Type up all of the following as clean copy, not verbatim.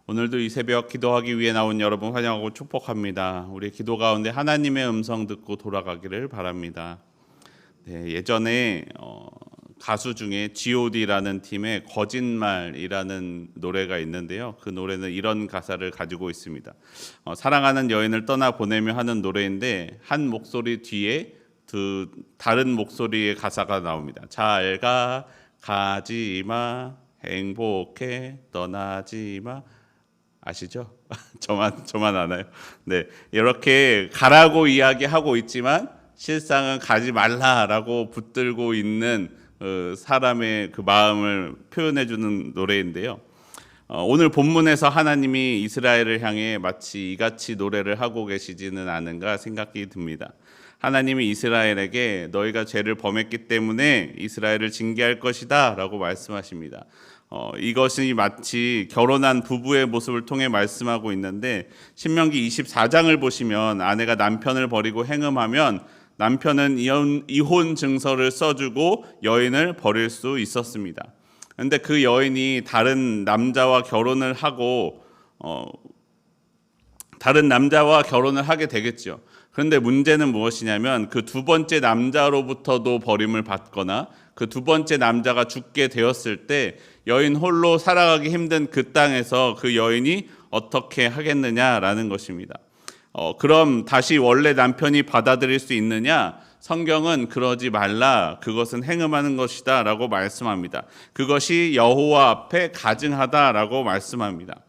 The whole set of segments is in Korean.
오늘도 이 새벽 기도하기 위해 나온 여러분 환영하고 축복합니다. 우리 기도 가운데 하나님의 음성 듣고 돌아가기를 바랍니다. 네, 예전에 가수 중에 G.O.D라는 팀의 거짓말이라는 노래가 있는데요. 그 노래는 이런 가사를 가지고 있습니다. 사랑하는 여인을 떠나보내며 하는 노래인데 한 목소리 뒤에 다른 목소리의 가사가 나옵니다. 잘 가, 가지마, 행복해, 떠나지마. 아시죠? 저만 아나요? 네, 이렇게 가라고 이야기하고 있지만 실상은 가지 말라라고 붙들고 있는 사람의 그 마음을 표현해주는 노래인데요. 오늘 본문에서 하나님이 이스라엘을 향해 마치 이같이 노래를 하고 계시지는 않은가 생각이 듭니다. 하나님이 이스라엘에게 너희가 죄를 범했기 때문에 이스라엘을 징계할 것이다 라고 말씀하십니다. 이것이 마치 결혼한 부부의 모습을 통해 말씀하고 있는데, 신명기 24장을 보시면 아내가 남편을 버리고 행음하면 남편은 이혼 증서를 써주고 여인을 버릴 수 있었습니다. 그런데 그 여인이 다른 남자와 결혼을 하게 되겠죠. 그런데 문제는 무엇이냐면 그 두 번째 남자로부터도 버림을 받거나 그 두 번째 남자가 죽게 되었을 때 여인 홀로 살아가기 힘든 그 땅에서 그 여인이 어떻게 하겠느냐라는 것입니다. 그럼 다시 원래 남편이 받아들일 수 있느냐? 성경은 그러지 말라, 그것은 행음하는 것이다 라고 말씀합니다. 그것이 여호와 앞에 가증하다라고 말씀합니다.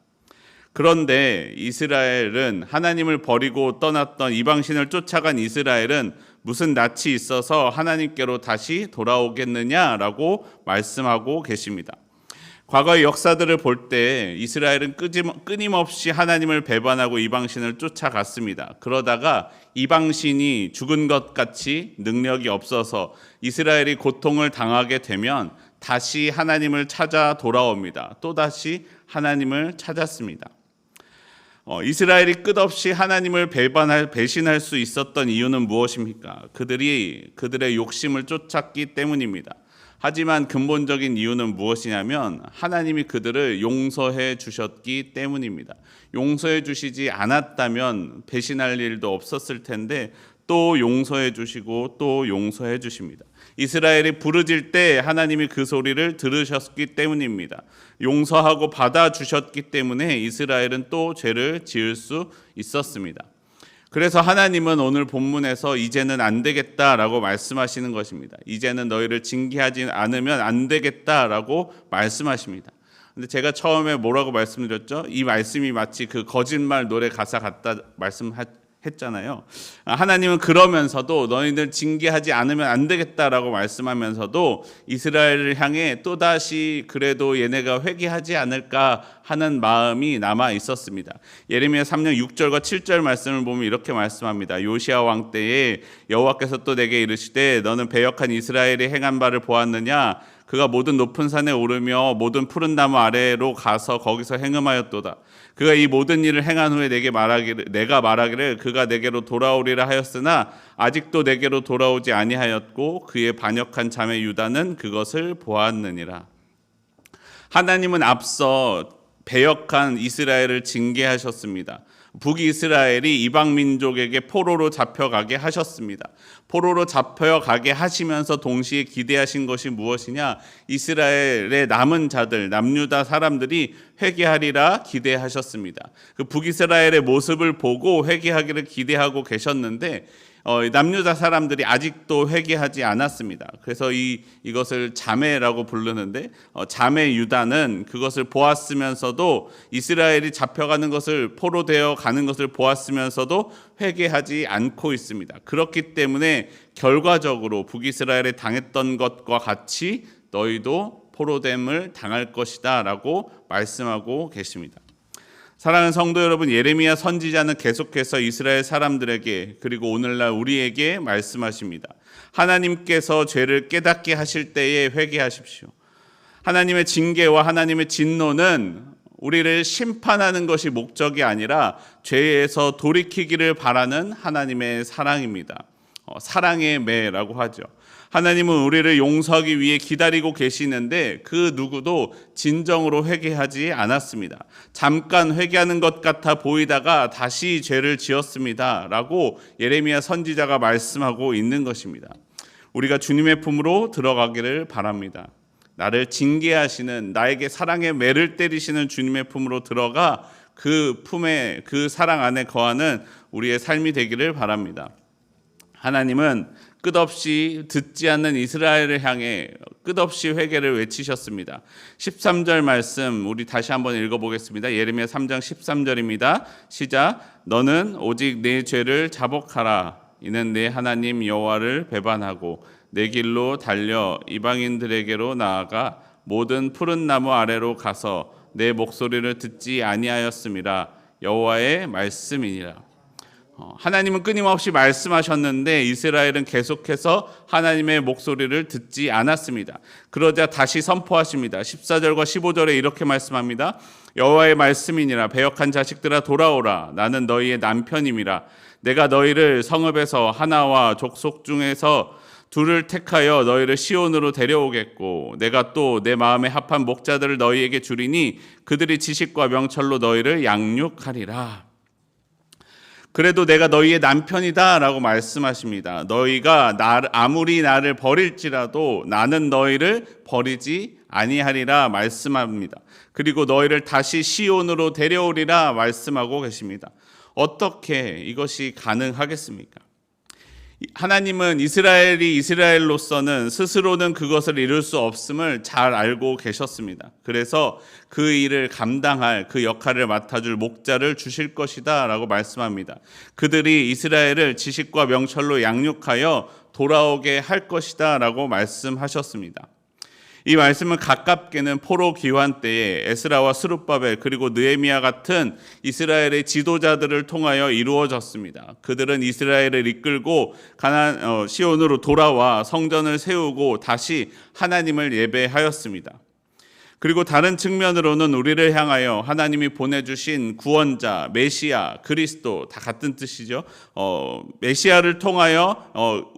그런데 이스라엘은, 하나님을 버리고 떠났던 이방신을 쫓아간 이스라엘은 무슨 낯이 있어서 하나님께로 다시 돌아오겠느냐라고 말씀하고 계십니다. 과거의 역사들을 볼 때 이스라엘은 끊임없이 하나님을 배반하고 이방신을 쫓아갔습니다. 그러다가 이방신이 죽은 것 같이 능력이 없어서 이스라엘이 고통을 당하게 되면 다시 하나님을 찾아 돌아옵니다. 또다시 하나님을 찾았습니다. 이스라엘이 끝없이 하나님을 배신할 수 있었던 이유는 무엇입니까? 그들의 욕심을 쫓았기 때문입니다. 하지만 근본적인 이유는 무엇이냐면 하나님이 그들을 용서해 주셨기 때문입니다. 용서해 주시지 않았다면 배신할 일도 없었을 텐데 또 용서해 주시고 또 용서해 주십니다. 이스라엘이 부르짖을 때 하나님이 그 소리를 들으셨기 때문입니다. 용서하고 받아주셨기 때문에 이스라엘은 또 죄를 지을 수 있었습니다. 그래서 하나님은 오늘 본문에서 이제는 안 되겠다라고 말씀하시는 것입니다. 이제는 너희를 징계하지 않으면 안 되겠다라고 말씀하십니다. 근데 제가 처음에 뭐라고 말씀드렸죠? 이 말씀이 마치 그 거짓말 노래 가사 같다 말씀했잖아요. 하나님은 그러면서도 너희들 징계하지 않으면 안 되겠다라고 말씀하면서도 이스라엘을 향해 또다시 그래도 얘네가 회개하지 않을까 하는 마음이 남아 있었습니다. 예레미야 3장 6절과 7절 말씀을 보면 이렇게 말씀합니다. 요시야 왕 때에 여호와께서 또 내게 이르시되 너는 배역한 이스라엘이 행한 바를 보았느냐? 그가 모든 높은 산에 오르며 모든 푸른 나무 아래로 가서 거기서 행음하였도다. 그가 이 모든 일을 행한 후에 내가 말하기를 그가 내게로 돌아오리라 하였으나 아직도 내게로 돌아오지 아니하였고 그의 반역한 자매 유다는 그것을 보았느니라. 하나님은 앞서 배역한 이스라엘을 징계하셨습니다. 북이스라엘이 이방 민족에게 포로로 잡혀가게 하셨습니다. 포로로 잡혀가게 하시면서 동시에 기대하신 것이 무엇이냐? 이스라엘의 남은 자들, 남유다 사람들이 회개하리라 기대하셨습니다. 그 북이스라엘의 모습을 보고 회개하기를 기대하고 계셨는데 남유다 사람들이 아직도 회개하지 않았습니다. 그래서 이것을 자매라고 부르는데 자매 유다는 그것을 보았으면서도 이스라엘이 잡혀가는 것을, 포로되어 가는 것을 보았으면서도 회개하지 않고 있습니다. 그렇기 때문에 결과적으로 북이스라엘에 당했던 것과 같이 너희도 포로됨을 당할 것이다 라고 말씀하고 계십니다. 사랑하는 성도 여러분, 예레미야 선지자는 계속해서 이스라엘 사람들에게 그리고 오늘날 우리에게 말씀하십니다. 하나님께서 죄를 깨닫게 하실 때에 회개하십시오. 하나님의 징계와 하나님의 진노는 우리를 심판하는 것이 목적이 아니라 죄에서 돌이키기를 바라는 하나님의 사랑입니다. 사랑의 매라고 하죠. 하나님은 우리를 용서하기 위해 기다리고 계시는데 그 누구도 진정으로 회개하지 않았습니다. 잠깐 회개하는 것 같아 보이다가 다시 죄를 지었습니다. 라고 예레미야 선지자가 말씀하고 있는 것입니다. 우리가 주님의 품으로 들어가기를 바랍니다. 나를 징계하시는, 나에게 사랑의 매를 때리시는 주님의 품으로 들어가 그 품에, 그 사랑 안에 거하는 우리의 삶이 되기를 바랍니다. 하나님은 끝없이 듣지 않는 이스라엘을 향해 끝없이 회개를 외치셨습니다. 13절 말씀 우리 다시 한번 읽어보겠습니다. 예레미야 3장 13절입니다. 시작. 너는 오직 내 죄를 자복하라. 이는 내 하나님 여호와를 배반하고 내 길로 달려 이방인들에게로 나아가 모든 푸른 나무 아래로 가서 내 목소리를 듣지 아니하였음이라. 여호와의 말씀이니라. 하나님은 끊임없이 말씀하셨는데 이스라엘은 계속해서 하나님의 목소리를 듣지 않았습니다. 그러자 다시 선포하십니다. 14절과 15절에 이렇게 말씀합니다. 여호와의 말씀이니라. 배역한 자식들아 돌아오라. 나는 너희의 남편임이라. 내가 너희를 성읍에서 하나와 족속 중에서 둘을 택하여 너희를 시온으로 데려오겠고 내가 또 내 마음에 합한 목자들을 너희에게 주리니 그들이 지식과 명철로 너희를 양육하리라. 그래도 내가 너희의 남편이다 라고 말씀하십니다. 너희가 아무리 나를 버릴지라도 나는 너희를 버리지 아니하리라 말씀합니다. 그리고 너희를 다시 시온으로 데려오리라 말씀하고 계십니다. 어떻게 이것이 가능하겠습니까? 하나님은 이스라엘이 이스라엘로서는 스스로는 그것을 이룰 수 없음을 잘 알고 계셨습니다. 그래서 그 일을 감당할 그 역할을 맡아줄 목자를 주실 것이다 라고 말씀합니다. 그들이 이스라엘을 지식과 명철로 양육하여 돌아오게 할 것이다 라고 말씀하셨습니다. 이 말씀은 가깝게는 포로 귀환 때에 에스라와 스룹바벨 그리고 느헤미야 같은 이스라엘의 지도자들을 통하여 이루어졌습니다. 그들은 이스라엘을 이끌고 시온으로 돌아와 성전을 세우고 다시 하나님을 예배하였습니다. 그리고 다른 측면으로는 우리를 향하여 하나님이 보내주신 구원자, 메시아, 그리스도 다 같은 뜻이죠. 메시아를 통하여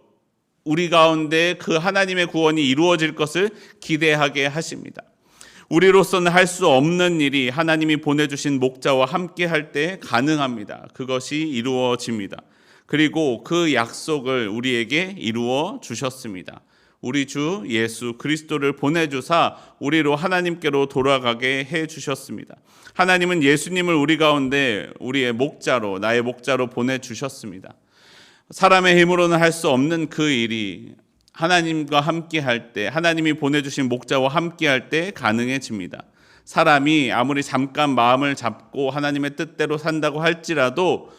우리 가운데 그 하나님의 구원이 이루어질 것을 기대하게 하십니다. 우리로서는 할 수 없는 일이 하나님이 보내주신 목자와 함께 할 때 가능합니다. 그것이 이루어집니다. 그리고 그 약속을 우리에게 이루어 주셨습니다. 우리 주 예수 그리스도를 보내주사 우리로 하나님께로 돌아가게 해주셨습니다. 하나님은 예수님을 우리 가운데 우리의 목자로, 나의 목자로 보내주셨습니다. 사람의 힘으로는 할 수 없는 그 일이 하나님과 함께 할 때, 하나님이 보내주신 목자와 함께 할 때 가능해집니다. 사람이 아무리 잠깐 마음을 잡고 하나님의 뜻대로 산다고 할지라도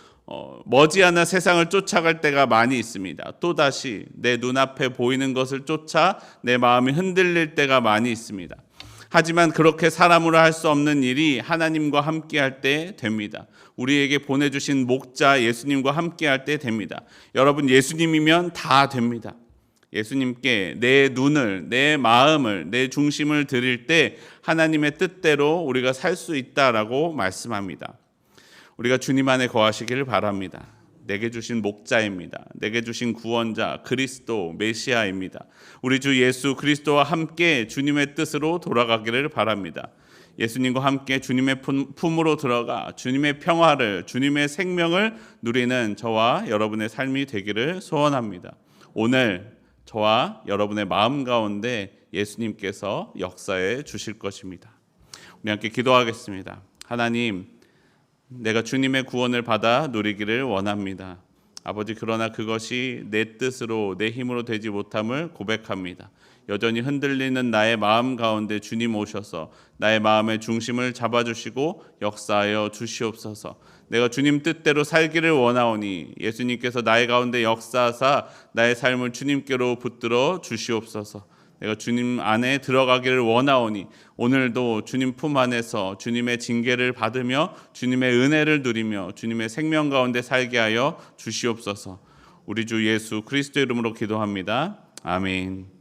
머지않아 세상을 쫓아갈 때가 많이 있습니다. 또다시 내 눈앞에 보이는 것을 쫓아 내 마음이 흔들릴 때가 많이 있습니다. 하지만 그렇게 사람으로 할 수 없는 일이 하나님과 함께 할 때 됩니다. 우리에게 보내주신 목자 예수님과 함께 할 때 됩니다. 여러분, 예수님이면 다 됩니다. 예수님께 내 눈을, 내 마음을, 내 중심을 드릴 때 하나님의 뜻대로 우리가 살 수 있다라고 말씀합니다. 우리가 주님 안에 거하시기를 바랍니다. 내게 주신 목자입니다. 내게 주신 구원자 그리스도 메시아입니다. 우리 주 예수 그리스도와 함께 주님의 뜻으로 돌아가기를 바랍니다. 예수님과 함께 주님의 품으로 들어가 주님의 평화를, 주님의 생명을 누리는 저와 여러분의 삶이 되기를 소원합니다. 오늘 저와 여러분의 마음 가운데 예수님께서 역사해 주실 것입니다. 우리 함께 기도하겠습니다. 하나님, 내가 주님의 구원을 받아 누리기를 원합니다. 아버지, 그러나 그것이 내 뜻으로, 내 힘으로 되지 못함을 고백합니다. 여전히 흔들리는 나의 마음 가운데 주님 오셔서 나의 마음의 중심을 잡아주시고 역사하여 주시옵소서. 내가 주님 뜻대로 살기를 원하오니 예수님께서 나의 가운데 역사하사 나의 삶을 주님께로 붙들어 주시옵소서. 내가 주님 안에 들어가기를 원하오니 오늘도 주님 품 안에서 주님의 징계를 받으며 주님의 은혜를 누리며 주님의 생명 가운데 살게 하여 주시옵소서. 우리 주 예수 그리스도 이름으로 기도합니다. 아멘.